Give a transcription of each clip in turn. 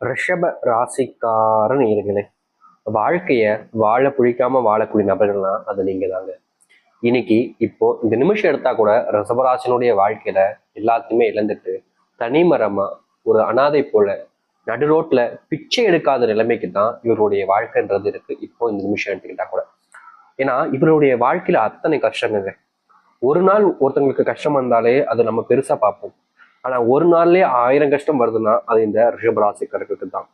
ரிஷப ராசிக்கார நேயர்களே, வாழ்க்கைய வாழ பிடிக்காம வாழக்கூடிய நபர்கள்னா அது நீங்க தாங்க. இன்னைக்கு இப்போ இந்த நிமிஷம் எடுத்தா கூட ரிஷபராசினுடைய வாழ்க்கையில எல்லாத்தையுமே இழந்துட்டு தனிமரமா ஒரு அனாதை போல நடு ரோட்ல பிச்சை எடுக்காத நிலைமைக்கு தான் இவருடைய வாழ்க்கைன்றது இருக்கு. இப்போ இந்த நிமிஷம் எடுத்துக்கிட்டா கூட, ஏன்னா இவருடைய வாழ்க்கையில அத்தனை கஷ்டங்க. ஒரு நாள் ஒருத்தங்களுக்கு கஷ்டம் வந்தாலே அது நம்ம பெருசா பார்ப்போம். ஆனா ஒரு நாள்லயே 1000 கஷ்டம் வருதுன்னா அது இந்த ரிஷபராசிக்காரர்களுக்கு தான்.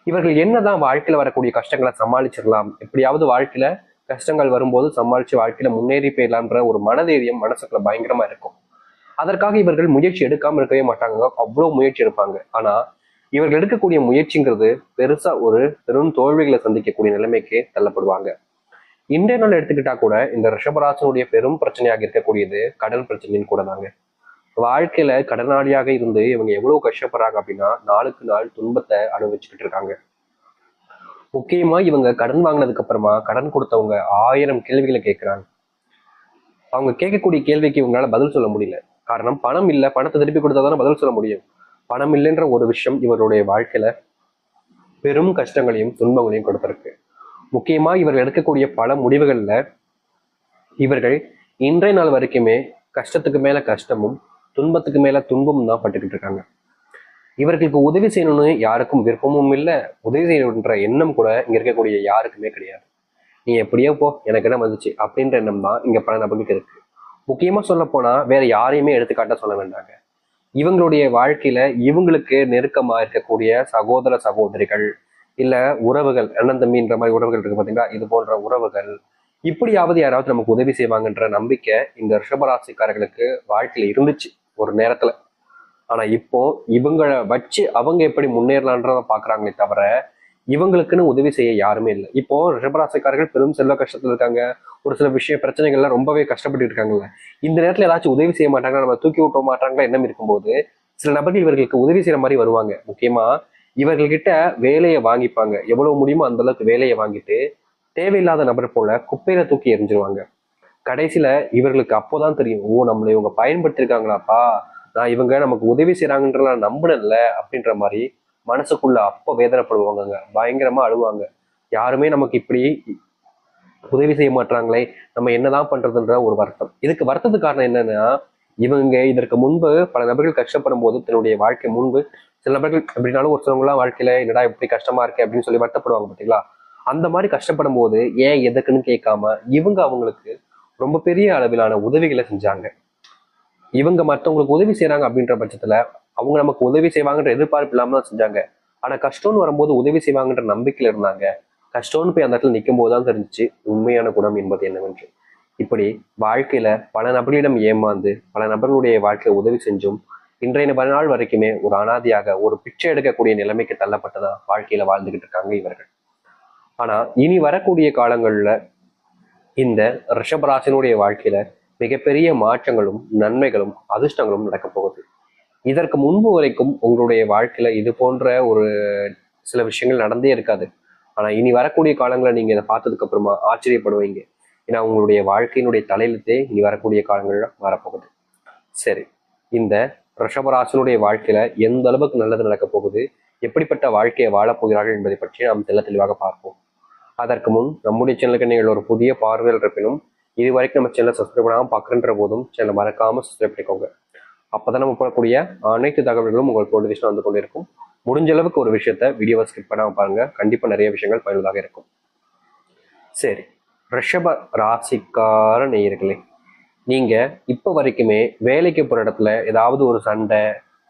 இவர்கள் என்னதான் வாழ்க்கையில வரக்கூடிய கஷ்டங்களை சமாளிச்சிடலாம், எப்படியாவது வாழ்க்கையில கஷ்டங்கள் வரும்போது சமாளிச்சு வாழ்க்கையில முன்னேறி போயிடலாம்ன்ற ஒரு மனதைரியம் மனசுக்குள்ள பயங்கரமா இருக்கும். அதற்காக இவர்கள் முயற்சி எடுக்காம இருக்கவே மாட்டாங்க, அவ்வளவு முயற்சி எடுப்பாங்க. ஆனா இவர்கள் எடுக்கக்கூடிய முயற்சிங்கிறது பெருசா ஒரு பெரும் தோல்விகளை சந்திக்கக்கூடிய நிலைமைக்கு தள்ளப்படுவாங்க. இன்றைய நாள் எடுத்துக்கிட்டா கூட இந்த ரிஷபராசனுடைய பெரும் பிரச்சனையாக இருக்கக்கூடியது கடன் பிரச்சனைன்னு கூட தாங்க. வாழ்க்கையில கடனாளியாக இருந்து இவங்க எவ்வளவு கஷ்டப்படுறாங்க அப்படின்னா, நாளுக்கு நாள் துன்பத்தை அனுபவிச்சுக்கிட்டு இருக்காங்க. முக்கியமா இவங்க கடன் வாங்கினதுக்கு அப்புறமா கடன் கொடுத்தவங்க 1000 கேள்விகளை கேட்கிறாங்க. அவங்க கேட்கக்கூடிய கேள்விக்கு இவங்களால பதில் சொல்ல முடியல. காரணம் பணம் இல்லை, பணத்தை திருப்பி கொடுத்தாதானே பதில் சொல்ல முடியும். பணம் இல்லைன்ற ஒரு விஷயம் இவருடைய வாழ்க்கையில பெரும் கஷ்டங்களையும் துன்பங்களையும் கொடுத்திருக்கு. முக்கியமா இவர்கள் எடுக்கக்கூடிய பல முடிவுகள்ல இவர்கள் இன்றைய நாள் வரைக்குமே கஷ்டத்துக்கு மேல கஷ்டமும் துன்பத்துக்கு மேல துன்பமும் தான் பட்டுக்கிட்டு இருக்காங்க. இவர்களுக்கு உதவி செய்யணும்னு யாருக்கும் விருப்பமும் இல்லை, உதவி செய்யணுன்ற எண்ணம் கூட இங்க இருக்கக்கூடிய யாருக்குமே கிடையாது. நீ எப்படியோ போ, எனக்கு என்ன வந்துச்சு அப்படின்ற எண்ணம் தான் இங்க பல நபர்களுக்கு இருக்கு. முக்கியமா சொல்ல போனா வேற யாரையுமே எடுத்துக்காட்ட சொல்ல வேண்டாங்க. இவங்களுடைய வாழ்க்கையில இவங்களுக்கு நெருக்கமா இருக்கக்கூடிய சகோதர சகோதரிகள், இல்ல உறவுகள், அண்ணன் தம்பின்ற மாதிரி உறவுகள் இருக்கு பாத்தீங்களா, இது போன்ற உறவுகள் இப்படியாவது யாராவது நமக்கு உதவி செய்வாங்கன்ற நம்பிக்கை இந்த ரிஷபராசிக்காரர்களுக்கு வாழ்க்கையில இருந்துச்சு ஒரு நேரத்துல. ஆனா இப்போ இவங்களை வச்சு அவங்க எப்படி முன்னேறலான்றத பாக்குறாங்களே தவிர இவங்களுக்குன்னு உதவி செய்ய யாருமே இல்லை. இப்போ ரிஷபராசிக்காரர்கள் பெரும் செல்வ கஷ்டத்துல இருக்காங்க, ஒரு சில விஷய பிரச்சனைகள்லாம் ரொம்பவே கஷ்டப்பட்டு இருக்காங்கல்ல. இந்த நேரத்துல ஏதாச்சும் உதவி செய்ய மாட்டாங்க, நம்ம தூக்கி விட்ட மாட்டாங்களா எண்ணம் இருக்கும்போது சில நபர்கள் இவர்களுக்கு உதவி செய்யற மாதிரி வருவாங்க. முக்கியமா இவர்கள்கிட்ட வேலையை வாங்கிப்பாங்க, எவ்வளவு முடியுமோ அந்த அளவுக்கு வேலையை வாங்கிட்டு தேவையில்லாத நபர் போல குப்பையில தூக்கி எறிஞ்சிருவாங்க. கடைசியில இவர்களுக்கு அப்போதான் தெரியும், ஓ நம்மளை இவங்க பயன்படுத்திருக்காங்களாப்பா, நான் இவங்க நமக்கு உதவி செய்யறாங்கன்ற நான் நம்பினேன்ல அப்படின்ற மாதிரி மனசுக்குள்ள அப்ப வேதனைப்படுவாங்க, பயங்கரமா அழுவாங்க. யாருமே நமக்கு இப்படி உதவி செய்ய மாட்டாங்களே, நம்ம என்னதான் பண்றதுன்ற ஒரு வருத்தம். இதுக்கு வருத்தத்துக்கு காரணம் என்னன்னா, இவங்க இதற்கு முன்பு பல நபர்கள் கஷ்டப்படும் போது தன்னுடைய வாழ்க்கை முன்பு சில நபர்கள் அப்படின்னாலும் ஒரு சிலவங்களாம் வாழ்க்கையில என்னடா இப்படி கஷ்டமா இருக்கு அப்படின்னு சொல்லி வருத்தப்படுவாங்க பார்த்தீங்களா. அந்த மாதிரி கஷ்டப்படும் போது ஏன் எதுக்குன்னு கேட்காம இவங்க அவங்களுக்கு ரொம்ப பெரிய அளவிலான உதவிகளை செஞ்சாங்க. இவங்க மற்றவங்களுக்கு உதவி செய்யறாங்க அப்படின்ற பட்சத்துல அவங்க நமக்கு உதவி செய்வாங்கன்ற எதிர்பார்ப்பு இல்லாம தான் செஞ்சாங்க. ஆனா கஷ்டம்னு வரும்போது உதவி செய்வாங்கன்ற நம்பிக்கையில இருந்தாங்க. கஷ்டம்னு போய் அந்த இடத்துல நிற்கும் போதுதான் தெரிஞ்சிச்சு உண்மையான குணம் என்பது என்னவென்று. இப்படி வாழ்க்கையில பல நபர்களிடம் ஏமாந்து பல நபர்களுடைய வாழ்க்கையை உதவி செஞ்சும் இன்றைய நாள் வரைக்குமே ஒரு அனாதியாக ஒரு பிச்சை எடுக்கக்கூடிய நிலைமைக்கு தள்ளப்பட்டதா வாழ்க்கையில வாழ்ந்துகிட்டு இருக்காங்க இவர்கள். ஆனா இனி வரக்கூடிய காலங்கள்ல இந்த ரிஷபராசினுடைய வாழ்க்கையில மிகப்பெரிய மாற்றங்களும் நன்மைகளும் அதிர்ஷ்டங்களும் நடக்க போகுது. இதற்கு முன்பு வரைக்கும் உங்களுடைய வாழ்க்கையில இது போன்ற ஒரு சில விஷயங்கள் நடந்தே இருக்காது. ஆனா இனி வரக்கூடிய காலங்களை நீங்க இதை பார்த்ததுக்கு அப்புறமா ஆச்சரியப்படுவீங்க. ஏன்னா உங்களுடைய வாழ்க்கையினுடைய தலையெழுத்தே இனி வரக்கூடிய காலங்கள்ல வரப்போகுது. சரி, இந்த ரிஷபராசினுடைய வாழ்க்கையில எந்த அளவுக்கு நல்லது நடக்க போகுது, எப்படிப்பட்ட வாழ்க்கையை வாழப் போகிறார்கள் என்பதை பற்றி நாம் தெளிவாக பார்ப்போம். அதற்கு முன் நம்முடைய சேனலுக்கு நீங்கள் ஒரு புதிய பார்வையில் இருப்பினும் இது வரைக்கும் நம்ம சேனலை சப்ஸ்கிரைப் பண்ணாமல் பார்க்குற போதும் சேனலை மறக்காம சப்ஸ்கிரைப் பண்ணிக்கோங்க. அப்பதான் நம்ம போடக்கூடிய அனைத்து தகவல்களும் உங்களுக்கு நோட்டிஃபிகேஷன் வந்து கொண்டு இருக்கும். முடிஞ்ச அளவுக்கு ஒரு விஷயத்த வீடியோவை ஸ்கிப் பண்ணாம பாருங்க, கண்டிப்பா நிறைய விஷயங்கள் பயனுள்ளதாக இருக்கும். சரி, ரிஷப ராசிக்கார நேயர்களே, நீங்க இப்ப வரைக்குமே வேலைக்கு போற இடத்துல ஏதாவது ஒரு சண்டை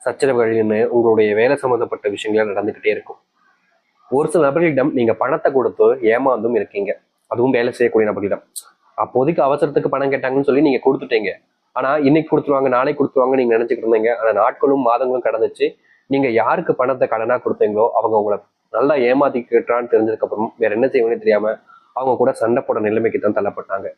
சச்சரவுகள்னு உங்களுடைய வேலை சம்பந்தப்பட்ட விஷயங்கள் நடந்துகிட்டே இருக்கும். ஒரு சில நபர்களிடம் நீங்க பணத்தை கொடுத்து ஏமாந்தும் இருக்கீங்க, அதுவும் வேலை செய்யக்கூடிய நபர்களிடம். அப்போதைக்கு அவசரத்துக்கு பணம் கேட்டாங்கன்னு சொல்லி நீங்க கொடுத்துட்டீங்க. ஆனா இன்னைக்கு கொடுத்துருவாங்க நாளைக்கு கொடுத்துருவாங்க நீங்க நினைச்சுக்கிட்டு இருந்தீங்க. ஆனா நாட்களும் மாதங்களும் கடந்துச்சு. நீங்க யாருக்கு பணத்தை கடனா கொடுத்தீங்களோ அவங்க உங்களை நல்லா ஏமாத்திக்கிட்டான்னு தெரிஞ்சதுக்கு அப்புறம் வேற என்ன செய்யணும்னு தெரியாம அவங்க கூட சண்டை போட நிலைமைக்கு தான் தள்ளப்பட்டாங்க.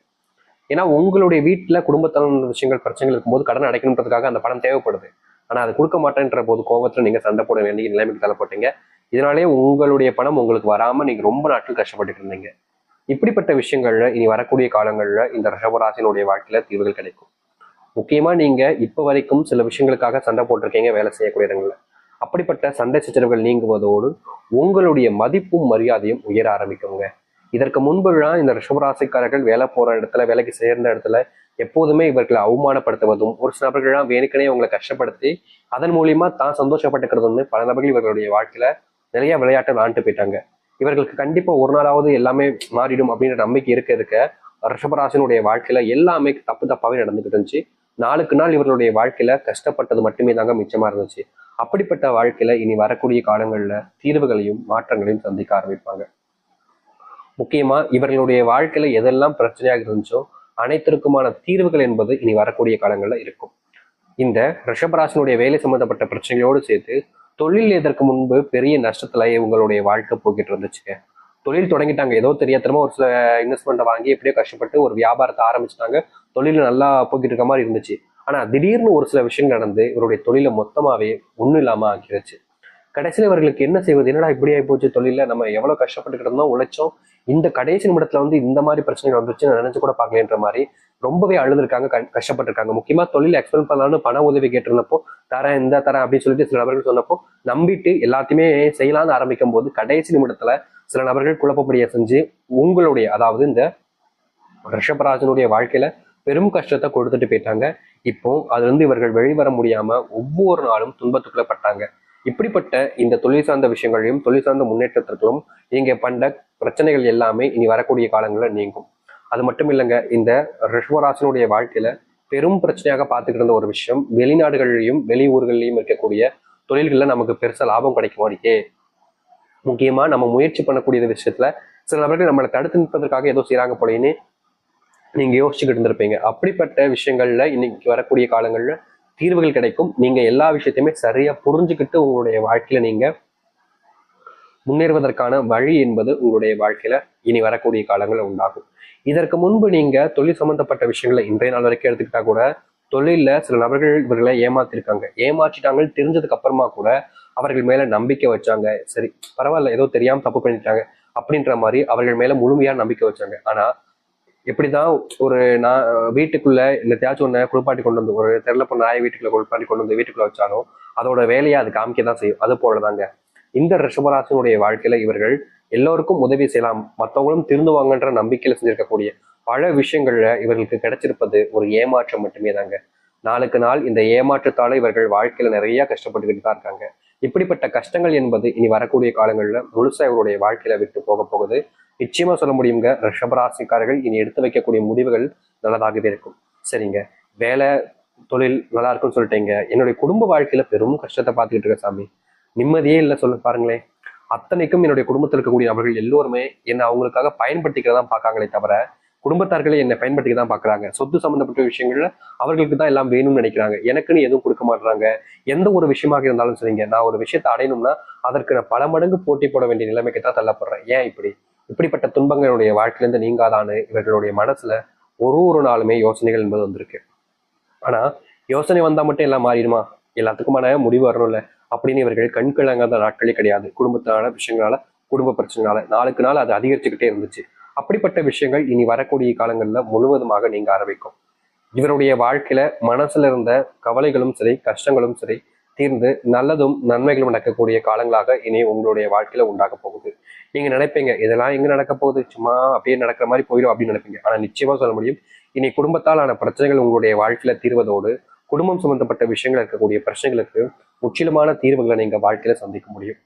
ஏன்னா உங்களுடைய வீட்டுல குடும்பத்தான விஷயங்கள் பிரச்சனைகள் இருக்கும்போது கடன் அடைக்கணுன்றதுக்காக அந்த பணம் தேவைப்படுது. ஆனா அது கொடுக்க மாட்டேன்ற போது கோபத்துல நீங்க சண்டை போட வேண்டிய நிலைமைக்கு தள்ளப்பட்டீங்க. இதனாலேயே உங்களுடைய பணம் உங்களுக்கு வராம நீங்க ரொம்ப நாட்கள் கஷ்டப்பட்டு இருந்தீங்க. இப்படிப்பட்ட விஷயங்கள்ல இனி வரக்கூடிய காலங்கள்ல இந்த ரிஷபராசினுடைய வாழ்க்கையில தீர்வுகள் கிடைக்கும். முக்கியமா நீங்க இப்ப வரைக்கும் சில விஷயங்களுக்காக சண்டை போட்டிருக்கீங்க வேலை செய்யக்கூடிய இடங்கள்ல. அப்படிப்பட்ட சண்டை சச்சரவுகள் நீங்குவதோடு உங்களுடைய மதிப்பும் மரியாதையும் உயர ஆரம்பிக்குங்க. இதற்கு முன்புலாம் இந்த ரிஷபராசிக்காரர்கள் வேலை போற இடத்துல, வேலைக்கு சேர்ந்த இடத்துல எப்போதுமே இவர்களை அவமானப்படுத்துவதும், ஒரு சில நபர்கள்லாம் வேணுக்கனே அவங்களை கஷ்டப்படுத்தி அதன் மூலியமா தான் சந்தோஷப்பட்டுக்கிறதுன்னு பல நபர்கள் இவர்களுடைய வாழ்க்கையில நிறைய விளையாட்டை விளாண்டு போயிட்டாங்க. இவர்களுக்கு கண்டிப்பா ஒரு நாளாவது எல்லாமே மாறிடும் அப்படின்ற நம்பிக்கை இருக்க ரிஷபராசினுடைய வாழ்க்கையில எல்லாமே தப்பு தப்பாவே நடந்துகிட்டு இருந்துச்சு. நாளுக்கு நாள் இவர்களுடைய வாழ்க்கையில கஷ்டப்பட்டது மட்டுமே தாங்க மிச்சமா இருந்துச்சு. அப்படிப்பட்ட வாழ்க்கையில இனி வரக்கூடிய காலங்கள்ல தீர்வுகளையும் மாற்றங்களையும் சந்திக்க ஆரம்பிப்பாங்க. முக்கியமா இவர்களுடைய வாழ்க்கையில எதெல்லாம் பிரச்சனையாக இருந்துச்சோ அனைத்திற்குமான தீர்வுகள் என்பது இனி வரக்கூடிய காலங்கள்ல இருக்கும். இந்த ரிஷபராசினுடைய வேலை சம்பந்தப்பட்ட பிரச்சனைகளோடு சேர்த்து தொழில் இதற்கு முன்பு பெரிய நஷ்டத்துல இவங்களுடைய வாழ்க்கை போய்கிட்டு இருந்துச்சுங்க. தொழில் தொடங்கிட்டாங்க, ஏதோ தெரியாதனமா ஒரு சில இன்வெஸ்ட்மெண்ட்டை வாங்கி எப்படியோ கஷ்டப்பட்டு ஒரு வியாபாரத்தை ஆரம்பிச்சுட்டாங்க. தொழில் நல்லா போய்கிட்டு இருக்க மாதிரி இருந்துச்சு. ஆனா திடீர்னு ஒரு சில விஷயங்கள் நடந்து இவருடைய தொழிலை மொத்தமாவே ஒண்ணும் இல்லாம ஆக்கிடுச்சு. கடைசியில் இவர்களுக்கு என்ன செய்வது, என்னடா இப்படி ஆகி போச்சு, தொழில நம்ம எவ்வளவு கஷ்டப்பட்டுக்கிட்டு இருந்தோம், உழைச்சோம், இந்த கடைசி நிமிடத்துல இந்த மாதிரி பிரச்சனைகள் வந்துச்சு நினைச்சு கூட பார்க்கலன்ற மாதிரி ரொம்பவே அழுதுருக்காங்க, கஷ்டப்பட்டிருக்காங்க. முக்கியமா தொழில் எக்ஸ்பெண்ட் பண்ணலாம்னு பண உதவி கேட்டிருந்தப்போ தரேன் இந்த தரேன் அப்படின்னு சொல்லிட்டு சில நபர்கள் சொன்னப்போ நம்பிட்டு எல்லாத்தையுமே செய்யலாம்னு ஆரம்பிக்கும் போது கடைசி நிமிடத்துல சில நபர்கள் குழப்பப்படிய செஞ்சு உங்களுடைய, அதாவது இந்த ரிஷபராஜனுடைய வாழ்க்கையில பெரும் கஷ்டத்தை கொடுத்துட்டு போயிட்டாங்க. இப்போ அதுல இவர்கள் வெளிவர முடியாம ஒவ்வொரு நாளும் துன்பத்துக்குள்ளப்பட்டாங்க. இப்படிப்பட்ட இந்த தொழில் சார்ந்த விஷயங்களையும் தொழில் சார்ந்த முன்னேற்றத்திற்கும் நீங்க பண்ண பிரச்சனைகள் எல்லாமே இனி வரக்கூடிய காலங்களில் நீங்கும். அது மட்டும் இல்லைங்க, இந்த ரிஷபராசினுடைய வாழ்க்கையில பெரும் பிரச்சனையாக பார்த்துக்கிட்டு இருந்த ஒரு விஷயம், வெளிநாடுகள்லையும் வெளியூர்கள்லையும் இருக்கக்கூடிய தொழில்கள்ல நமக்கு பெருசா லாபம் கிடைக்க மாட்டேங்குது. முக்கியமா நம்ம முயற்சி பண்ணக்கூடிய விஷயத்துல சில நபர்கள் நம்மளை தடுத்து நிற்பதற்காக ஏதோ செய்யறாங்க போலேன்னு நீங்க யோசிச்சுக்கிட்டு இருந்திருப்பீங்க. அப்படிப்பட்ட விஷயங்கள்ல இன்னைக்கு வரக்கூடிய காலங்கள்ல தீர்வுகள் கிடைக்கும். நீங்க எல்லா விஷயத்தையுமே சரியா புரிஞ்சுக்கிட்டு உங்களுடைய வாழ்க்கையில நீங்க முன்னேறுவதற்கான வழி என்பது உங்களுடைய வாழ்க்கையில இனி வரக்கூடிய காலங்கள் உண்டாகும். இதற்கு முன்பு நீங்க தொழில் சம்பந்தப்பட்ட விஷயங்களை இன்றைய நாள் வரைக்கும் எடுத்துக்கிட்டா கூட தொழில சில நபர்கள் இவர்களை ஏமாத்திருக்காங்க. ஏமாற்றிட்டாங்க தெரிஞ்சதுக்கு அப்புறமா கூட அவர்கள் மேல நம்பிக்கை வச்சாங்க. சரி பரவாயில்ல, ஏதோ தெரியாம தப்பு பண்ணிட்டாங்க அப்படின்ற மாதிரி அவர்கள் மேல முழுமையா நம்பிக்கை வச்சாங்க. ஆனா எப்படிதான் ஒரு நான் வீட்டுக்குள்ள என்னத்தையாச்சும் ஒண்ணு குளிப்பாட்டி கொண்டு வந்து, ஒரு தெருல போன நாயை வீட்டுக்குள்ள குளிப்பாட்டி கொண்டு வந்து வீட்டுக்குள்ள வச்சாலும் அதோட வேலையை அது காமிக்கதான் செய்யும். அது போலதாங்க இந்த ரிஷபராசினுடைய வாழ்க்கையில இவர்கள் எல்லோருக்கும் உதவி செய்யலாம், மற்றவங்களும் திருந்துவாங்கன்ற நம்பிக்கையில செஞ்சிருக்கக்கூடிய பல விஷயங்கள்ல இவர்களுக்கு கிடைச்சிருப்பது ஒரு ஏமாற்றம் மட்டுமே தாங்க. நாளுக்கு நாள் இந்த ஏமாற்றத்தால இவர்கள் வாழ்க்கையில நிறைய கஷ்டப்பட்டுக்கிட்டு தான் இருக்காங்க. இப்படிப்பட்ட கஷ்டங்கள் என்பது இனி வரக்கூடிய காலங்கள்ல முழுசா இவருடைய வாழ்க்கையில விட்டு போக போகுது. நிச்சயமா சொல்ல முடியுங்க, ரிஷபராசிக்காரர்கள் இனி எடுத்து வைக்கக்கூடிய முடிவுகள் நல்லதாகவே இருக்கும். சரிங்க, வேலை தொழில் நல்லா இருக்குன்னு சொல்லிட்டீங்க, என்னுடைய குடும்ப வாழ்க்கையில பெரும் கஷ்டத்தை பார்த்துக்கிட்டு இருக்க சாமி, நிம்மதியே இல்லை சொல்ல பாருங்களேன். அத்தனைக்கும் என்னுடைய குடும்பத்தில் இருக்கக்கூடிய நபர்கள் எல்லோருமே என்னை அவங்களுக்காக பயன்படுத்திக்கிறதான் பார்க்காங்களே தவிர குடும்பத்தார்களே என்னை பயன்படுத்திக்க தான் பார்க்குறாங்க. சொத்து சம்பந்தப்பட்ட விஷயங்கள்ல அவர்களுக்கு தான் எல்லாம் வேணும்னு நினைக்கிறாங்க, எனக்குன்னு எதுவும் கொடுக்க மாட்டாங்க. எந்த ஒரு விஷயமாக இருந்தாலும் சரிங்க, நான் ஒரு விஷயத்தை அடையணும்னா அதற்கு நான் பல மடங்கு போட்டி போட வேண்டிய நிலைமைக்கு தான் தள்ளப்படுறேன். ஏன் இப்படிப்பட்ட துன்பங்களுடைய வாழ்க்கையிலிருந்து நீங்காதான்னு இவர்களுடைய மனசுல ஒரு நாளுமே யோசனைகள் என்பது வந்திருக்கு. ஆனா யோசனை வந்தா மட்டும் எல்லாம் மாறிடுமா, எல்லாத்துக்குமான முடிவு வரணும்ல அப்படின்னு இவர்கள் கண்கிழங்காத நாட்களே கிடையாது. குடும்பத்தினால விஷயங்களால, குடும்ப பிரச்சனைனால நாளுக்கு நாள் அது அதிகரிச்சுக்கிட்டே இருந்துச்சு. அப்படிப்பட்ட விஷயங்கள் இனி வரக்கூடிய காலங்கள்ல முழுவதுமாக நீங்க ஆரம்பிக்கும். இவருடைய வாழ்க்கையில மனசுல இருந்த கவலைகளும் சரி கஷ்டங்களும் சரி தீர்ந்து நல்லதும் நன்மைகளும் நடக்கக்கூடிய காலங்களாக இனி உங்களுடைய வாழ்க்கையில உண்டாக போகுது. நீங்க நினைப்பீங்க இதெல்லாம் எங்க நடக்க போகுது, சும்மா அப்படியே நடக்கிற மாதிரி போயிடும் அப்படின்னு நினைப்பீங்க. ஆனா நிச்சயமா சொல்ல முடியும், இனி குடும்பத்தால் ஆன பிரச்சனைகள் உங்களுடைய வாழ்க்கையில தீர்வதோடு குடும்பம் சம்பந்தப்பட்ட விஷயங்கள் இருக்கக்கூடிய பிரச்சனைகளுக்கு முற்றிலுமான தீர்வுகளை நீங்க வாழ்க்கையில சந்திக்க முடியும்.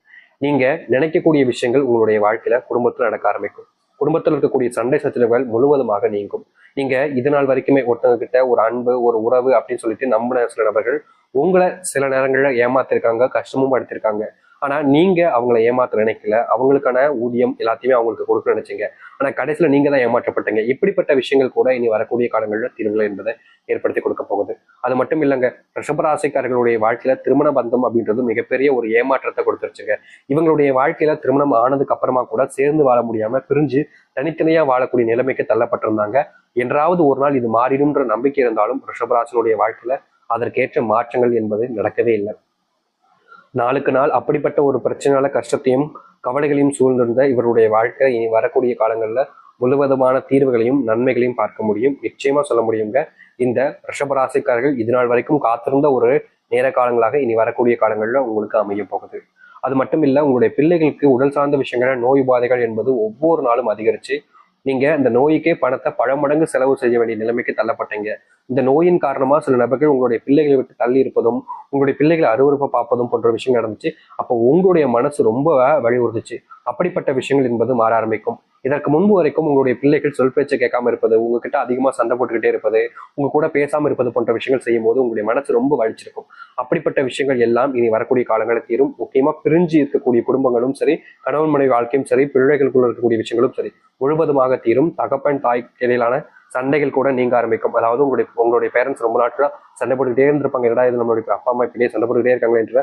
நீங்க நினைக்கக்கூடிய விஷயங்கள் உங்களுடைய வாழ்க்கையில குடும்பத்துல நடக்க ஆரம்பிக்கும். குடும்பத்தில் இருக்கக்கூடிய சண்டை சச்சரவுகள் முழுவதுமாக நீங்கும். நீங்க இது நாள் வரைக்குமே ஒருத்தவங்க கிட்ட ஒரு அன்பு ஒரு உறவு அப்படின்னு சொல்லிட்டு நம்பின சில நபர்கள் உங்களை சில நேரங்கள்ல ஏமாத்திருக்காங்க, கஷ்டமும் படுத்திருக்காங்க. ஆனா நீங்க அவங்களை ஏமாத்த நினைக்கல, அவங்களுக்கான ஊதியம் எல்லாத்தையுமே அவங்களுக்கு கொடுக்க நினைச்சீங்க. ஆனா கடைசியில நீங்க தான் ஏமாற்றப்பட்டீங்க. இப்படிப்பட்ட விஷயங்கள் கூட இனி வரக்கூடிய காலங்கள்ல தீர்வுகள் என்பதை ஏற்படுத்தி கொடுக்க போகுது. அது மட்டும் இல்லைங்க, ரிஷபராசிக்காரர்களுடைய வாழ்க்கையில திருமண பந்தம் அப்படின்றது மிகப்பெரிய ஒரு ஏமாற்றத்தை கொடுத்துருச்சுங்க. இவங்களுடைய வாழ்க்கையில திருமணம் ஆனதுக்கு அப்புறமா கூட சேர்ந்து வாழ முடியாம பிரிஞ்சு தனித்தனியா வாழக்கூடிய நிலைமைக்கு தள்ளப்பட்டிருந்தாங்க. என்றாவது ஒரு நாள் இது மாறிடும்ன்ற நம்பிக்கை இருந்தாலும் ரிஷபராசினுடைய வாழ்க்கையில அதற்கேற்ற மாற்றங்கள் என்பது நடக்கவே இல்லை. நாளுக்கு நாள் அப்படிப்பட்ட ஒரு பிரச்சனையால கஷ்டத்தையும் கவலைகளையும் சூழ்ந்திருந்த இவருடைய வாழ்க்கை இனி வரக்கூடிய காலங்கள்ல முழுவதுமான தீர்வுகளையும் நன்மைகளையும் பார்க்க முடியும். நிச்சயமா சொல்ல முடியுங்க, இந்த ரிஷபராசிக்காரர்கள் இது நாள் வரைக்கும் காத்திருந்த ஒரு நேர காலங்களாக இனி வரக்கூடிய காலங்களில் உங்களுக்கு அமைய போகுது. அது மட்டும் இல்ல, உங்களுடைய பிள்ளைகளுக்கு உடல் சார்ந்த விஷயங்கள நோய் உபாதைகள் என்பது ஒவ்வொரு நாளும் அதிகரிச்சு நீங்க இந்த நோய்க்கே பணத்தை பல மடங்கு செலவு செய்ய வேண்டிய நிலைமைக்கு தள்ளப்பட்டீங்க. இந்த நோயின் காரணமா சில நபர்கள் உங்களுடைய பிள்ளைகளை விட்டு தள்ளி இருப்பதும், உங்களுடைய பிள்ளைகளை அருவருப்பை பார்ப்பதும் போன்ற விஷயம் நடந்துச்சு. அப்போ உங்களுடைய மனசு ரொம்ப வலியுறுத்துச்சு. அப்படிப்பட்ட விஷயங்கள் என்பது மாற ஆரம்பிக்கும். இதற்கு முன்பு வரைக்கும் உங்களுடைய பிள்ளைகள் சொல் பேச்சை கேட்காம இருப்பது, உங்ககிட்ட அதிகமா சண்டை போட்டுக்கிட்டே இருப்பது, உங்க கூட பேசாம இருப்பது போன்ற விஷயங்கள் செய்யும் போது உங்களுடைய மனசு ரொம்ப வலிச்சிருக்கும். அப்படிப்பட்ட விஷயங்கள் எல்லாம் இனி வரக்கூடிய காலங்களில் தீரும். முக்கியமா பிரிஞ்சு இருக்கக்கூடிய குடும்பங்களும் சரி, கணவன் மனைவி வாழ்க்கையும் சரி, பிள்ளைகளுக்குள்ள இருக்கக்கூடிய விஷயங்களும் சரி முழுவதுமாக தீரும். தகப்பன் தாய் இடையிலான சண்டைகள் கூட நீங்க ஆரம்பிக்கும். அதாவது உங்களுடைய பேரண்ட்ஸ் ரொம்ப நாட்களா சண்டை போட்டுக்கிட்டே இருந்திருப்பாங்க. என்னடா இது நம்மளுடைய அப்பா அம்மா இப்படியே சண்டை போட்டுக்கிட்டே இருக்காங்க என்ற